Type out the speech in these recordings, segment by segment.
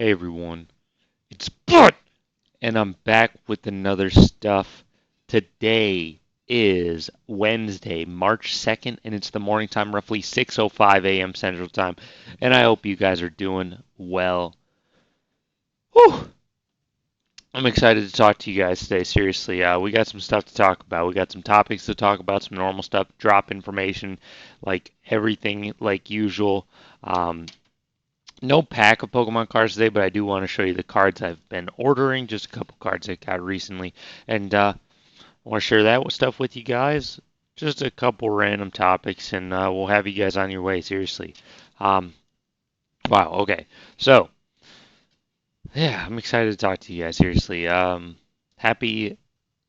Hey everyone, it's Bud, and I'm back with another stuff. Today is Wednesday, March 2nd, and it's the morning time, roughly 6:05 a.m. Central Time, and I hope you guys are doing well. Whew. I'm excited to talk to you guys today. Seriously, we got some stuff to talk about. We got some topics to talk about, some normal stuff, drop information, like everything like usual. Um, No pack of Pokemon cards today, but I do want to show you the cards I've been ordering. Just a couple cards I got recently, and I want to share that stuff with you guys. Just a couple random topics, and we'll have you guys on your way. Seriously. Um, wow. Okay. So yeah, I'm excited to talk to you guys. Seriously. Happy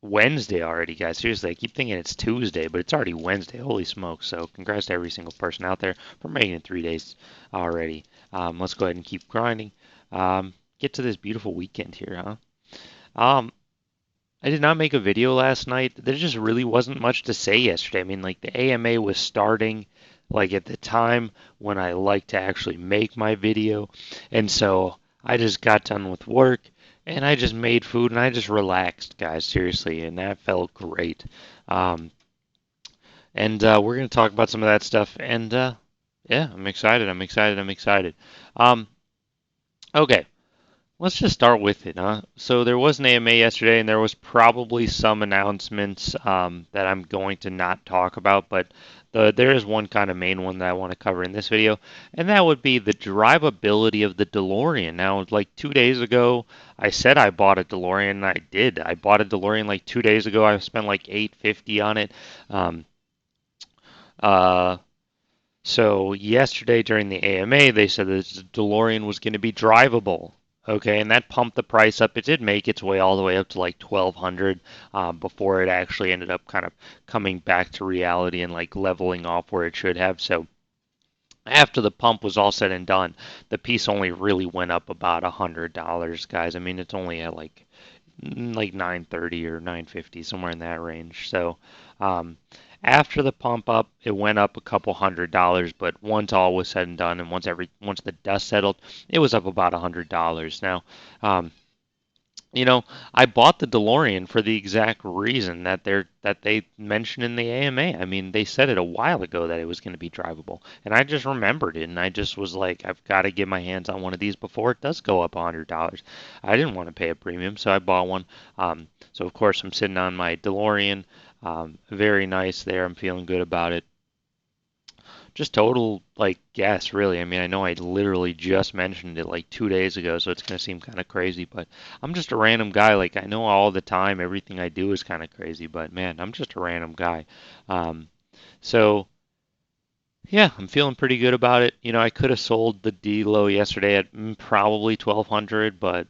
Wednesday already, guys. Seriously, I keep thinking it's Tuesday, but it's already Wednesday. Holy smokes. So, congrats to every single person out there for making it 3 days already. Let's go ahead and keep grinding. Get to this beautiful weekend here, huh? Um, I did not make a video last night. There just really wasn't much to say yesterday. I mean, like, the AMA was starting, like, at the time when I like to actually make my video. And so I just got done with work and I just made food and I just relaxed, guys, seriously. And that felt great. Um, and we're going to talk about some of that stuff. And yeah, I'm excited. I'm excited. I'm excited. Um, okay. Let's just start with it, huh? So there was an AMA yesterday, and there was probably some announcements that I'm going to not talk about, but there is one kind of main one that I want to cover in this video, and that would be the drivability of the DeLorean. Now, like 2 days ago, I said I bought a DeLorean, and I did. I bought a DeLorean like 2 days ago. I spent like 850 on it. Um, uh, so yesterday during the AMA, they said that the DeLorean was going to be drivable. Okay, and that pumped the price up. It did make its way all the way up to like 1,200 before it actually ended up kind of coming back to reality and like leveling off where it should have. So after the pump was all said and done, the piece only really went up about $100, guys. I mean, it's only at like 930 or 950, somewhere in that range. So um, after the pump up, it went up a couple $100, but once all was said and done, and once the dust settled, it was up about $100. Now, um, you know, I bought the DeLorean for the exact reason that they mentioned in the AMA. I mean, they said it a while ago that it was going to be drivable, and I just remembered it, and I just was like, I've got to get my hands on one of these before it does go up $100. I didn't want to pay a premium, so I bought one. So of course, I'm sitting on my DeLorean. Very nice there. I'm feeling good about it. Just total like guess, really. I mean, I know I literally just mentioned it like 2 days ago, so it's gonna seem kind of crazy, but I'm just a random guy. Like I know all the time, everything I do is kind of crazy, but man, I'm just a random guy. Um, so yeah, I'm feeling pretty good about it. I could have sold the D-Lo yesterday at probably 1,200, but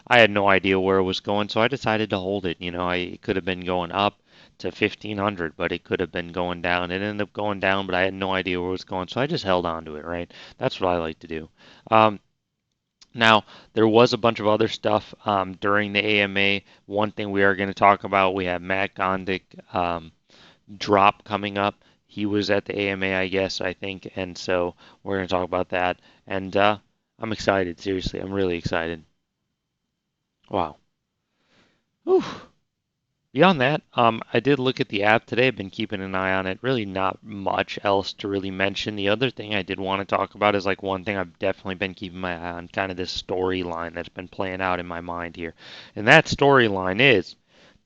I had no idea where it was going, so I decided to hold it. It could have been going up to 1,500, but it could have been going down. It ended up going down, but I had no idea where it was going, so I just held on to it, right? That's what I like to do. Um, Now, there was a bunch of other stuff during the AMA. One thing we are going to talk about, we have Matt Gondik drop coming up. He was at the AMA, I guess, I think, and so we're going to talk about that. And I'm excited, seriously. I'm really excited. Wow. Whew. Beyond that, I did look at the app today. I've been keeping an eye on it. Really, not much else to really mention. The other thing I did want to talk about is like one thing I've definitely been keeping my eye on, kind of this storyline that's been playing out in my mind here. And that storyline is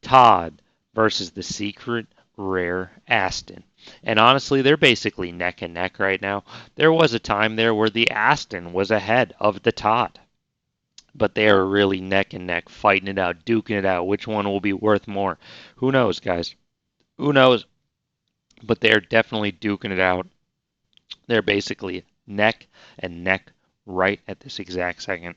Todd versus the secret rare Aston. And honestly, they're basically neck and neck right now. There was a time there where the Aston was ahead of the Todd, but they are really neck and neck, fighting it out, duking it out. Which one will be worth more? Who knows, guys? Who knows? But they're definitely duking it out. They're basically neck and neck right at this exact second.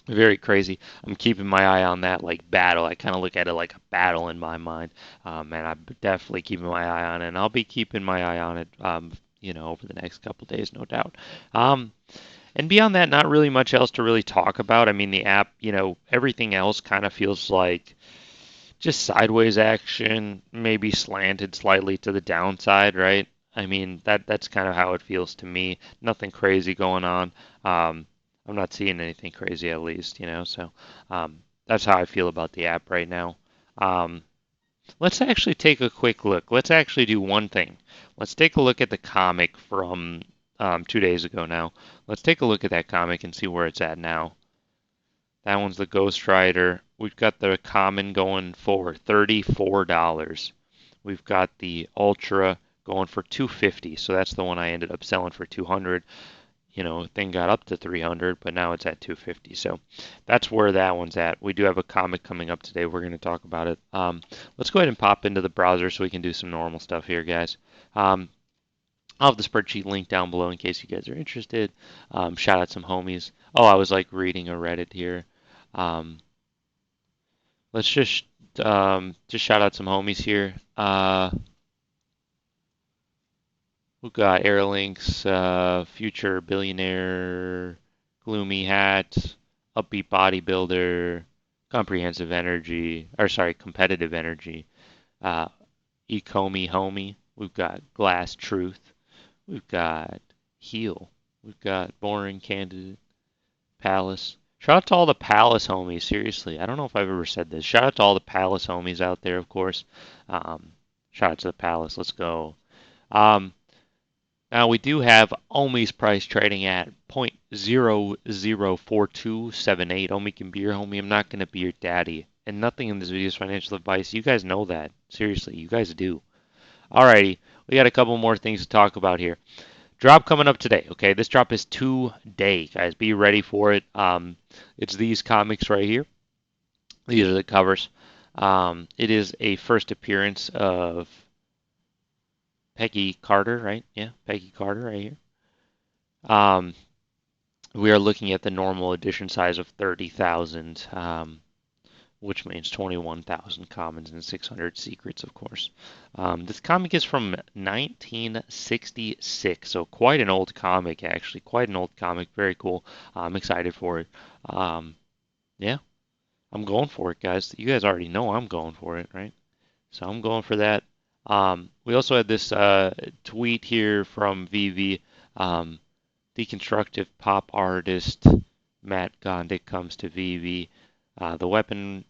Very crazy. I'm keeping my eye on that like battle. I kind of look at it like a battle in my mind, and I'm definitely keeping my eye on it. And I'll be keeping my eye on it, over the next couple days, no doubt. Um, and beyond that, not really much else to really talk about. I mean, the app, everything else kind of feels like just sideways action, maybe slanted slightly to the downside, right? I mean, that's kind of how it feels to me. Nothing crazy going on. Um, I'm not seeing anything crazy at least, so that's how I feel about the app right now. Um, let's actually take a quick look. Let's actually do one thing. Let's take a look at the comic from 2 days ago now. Let's take a look at that comic and see where it's at now. That one's the Ghost Rider. We've got the common going for $34. We've got the Ultra going for $250. So that's the one I ended up selling for $200. Thing got up to $300, but now it's at $250. So that's where that one's at. We do have a comic coming up today. We're going to talk about it. Let's go ahead and pop into the browser so we can do some normal stuff here, guys. I'll have the spreadsheet link down below in case you guys are interested. Shout out some homies. Oh, I was like reading a Reddit here. Um, let's just shout out some homies here. We've got Airlinks, Future Billionaire, Gloomy Hat, Upbeat Bodybuilder, Comprehensive Energy, or sorry, Competitive Energy, uh, Ecomi Homie. We've got Glass Truth. We've got Heal. We've got Boring Candidate, Palace. Shout out to all the Palace homies. Seriously, I don't know if I've ever said this. Shout out to all the Palace homies out there, of course. Um, Shout out to the Palace. Let's go. Um, Now we do have Omi's price trading at 0.004278. Omi can be your homie. I'm not going to be your daddy. And nothing in this video is financial advice. You guys know that. Seriously, you guys do. Alrighty, we got a couple more things to talk about here. Drop coming up today. Okay, this drop is today, guys. Be ready for it. It's these comics right here. These are the covers. It is a first appearance of Peggy Carter, right? Yeah, Peggy Carter right here. Um, we are looking at the normal edition size of 30,000, which means 21,000 commons and 600 secrets, of course. This comic is from 1966, so quite an old comic, actually. Quite an old comic. Very cool. I'm excited for it. Yeah, I'm going for it, guys. You guys already know I'm going for it, right? So I'm going for that. We also had this tweet here from Veve. Deconstructive pop artist Matt Gondik comes to Veve. The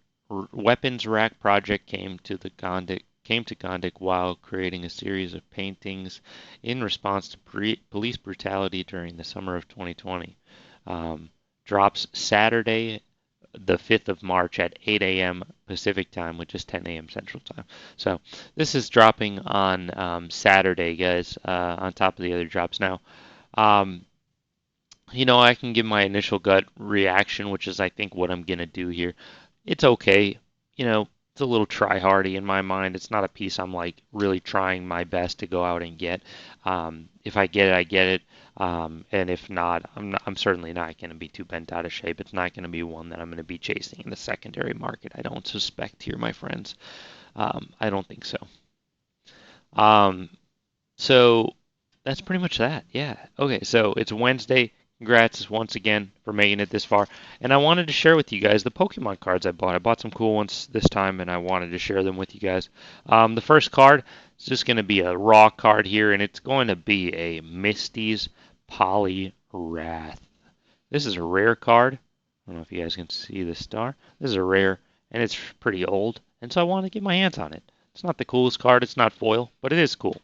weapons rack project came to Gondik while creating a series of paintings in response to police brutality during the summer of 2020. Drops Saturday, the 5th of March at 8 a.m. Pacific time, which is 10 a.m. Central time. So this is dropping on Saturday, guys, on top of the other drops. Now, I can give my initial gut reaction, which is I think what I'm gonna do here. It's okay. It's a little try-hardy in my mind. It's not a piece I'm like really trying my best to go out and get. If I get it, I get it. And if not, I'm certainly not going to be too bent out of shape. It's not going to be one that I'm going to be chasing in the secondary market. I don't suspect here, my friends. I don't think so. Um, so that's pretty much that. Yeah. Okay. So it's Wednesday. Congrats once again for making it this far. And I wanted to share with you guys the Pokemon cards I bought. I bought some cool ones this time, and I wanted to share them with you guys. The first card is just going to be a raw card here, and it's going to be a Misty's Poliwrath. This is a rare card. I don't know if you guys can see the star. This is a rare, and it's pretty old, and so I wanted to get my hands on it. It's not the coolest card. It's not foil, but it is cool.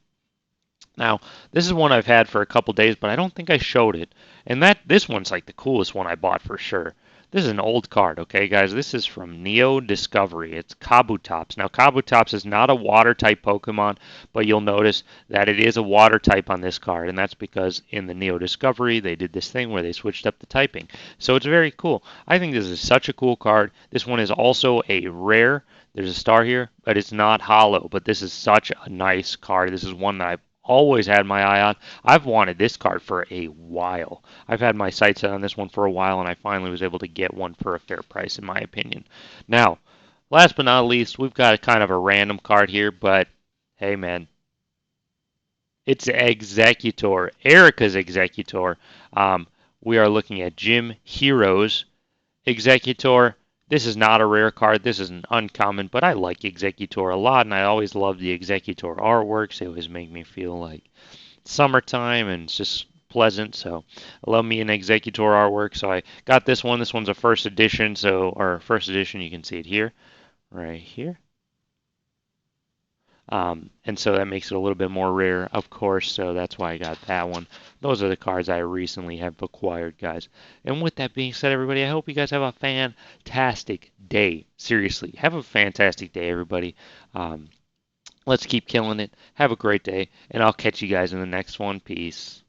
Now, this is one I've had for a couple days, but I don't think I showed it. And this one's like the coolest one I bought for sure. This is an old card, okay, guys? This is from Neo Discovery. It's Kabutops. Now, Kabutops is not a water type Pokemon, but you'll notice that it is a water type on this card, and that's because in the Neo Discovery they did this thing where they switched up the typing. So it's very cool. I think this is such a cool card. This one is also a rare. There's a star here, but it's not hollow. But this is such a nice card. This is one that I've always had my eye on. I've wanted this card for a while. I've had my sights set on this one for a while, and I finally was able to get one for a fair price, in my opinion. Now, last but not least, we've got kind of a random card here, but hey, man. It's Executor, Erica's Executor. We are looking at Gym Heroes Executor. This is not a rare card. This is an uncommon, but I like Executor a lot, and I always love the Executor artworks. They always make me feel like summertime, and it's just pleasant. So I love me an executor artwork. So I got this one. This one's a first edition. So, or first edition, you can see it here, right here. And so that makes it a little bit more rare, of course, so that's why I got that one. Those are the cards I recently have acquired, guys. And with that being said, everybody, I hope you guys have a fantastic day. Seriously, have a fantastic day, everybody. Um, let's keep killing it. Have a great day, and I'll catch you guys in the next one. Peace.